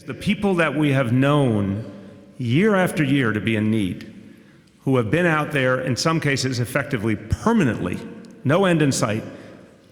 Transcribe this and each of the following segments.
The people that we have known year after year to be in need, who have been out there, in some cases effectively permanently, no end in sight,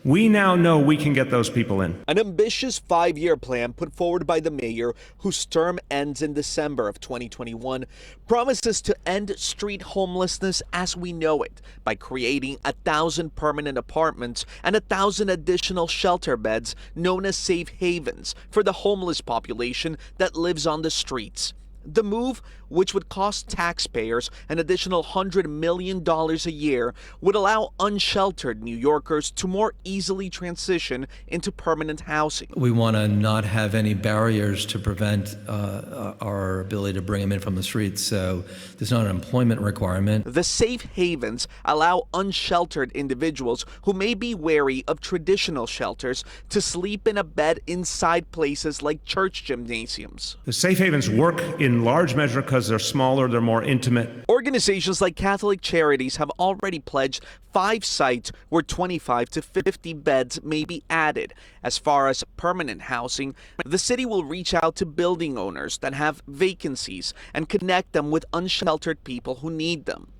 we now know we can get those people in. An ambitious 5-year plan put forward by the mayor, whose term ends in December of 2021, promises to end street homelessness as we know it by creating 1,000 permanent apartments and 1,000 additional shelter beds known as safe havens for the homeless population that lives on the streets. The move, which would cost taxpayers an additional $100 million a year, would allow unsheltered New Yorkers to more easily transition into permanent housing. We want to not have any barriers to prevent our ability to bring them in from the streets, so there's not an employment requirement. The safe havens allow unsheltered individuals who may be wary of traditional shelters to sleep in a bed inside places like church gymnasiums. The safe havens work in large measure because they're smaller, they're more intimate. Organizations like Catholic Charities have already pledged 5 sites where 25 to 50 beds may be added. As far as permanent housing, the city will reach out to building owners that have vacancies and connect them with unsheltered people who need them.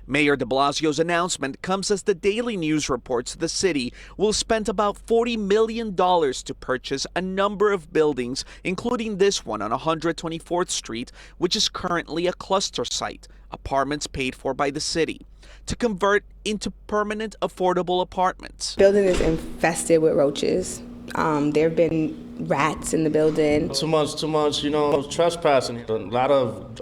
Mayor de Blasio's announcement comes as the Daily News reports the city will spend about $40 million to purchase a number of buildings, including this one on 124th Street, which is currently a cluster site, apartments paid for by the city, to convert into permanent affordable apartments. The building is infested with roaches. There have been rats in the building. Too much, trespassing. A lot of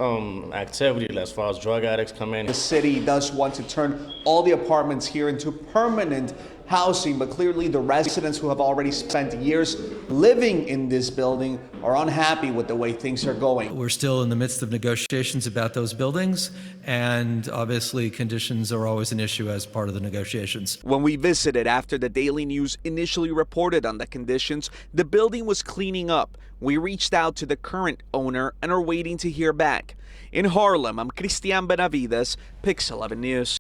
activity as far as drug addicts come in. The city does want to turn all the apartments here into permanent housing, but clearly the residents who have already spent years living in this building are unhappy with the way things are going. We're still in the midst of negotiations about those buildings, and obviously conditions are always an issue as part of the negotiations. When we visited after the Daily News initially reported on the conditions, the building was cleaning up. We reached out to the current owner and are waiting to hear back. In Harlem, I'm Cristian Benavides, Pix 11 News.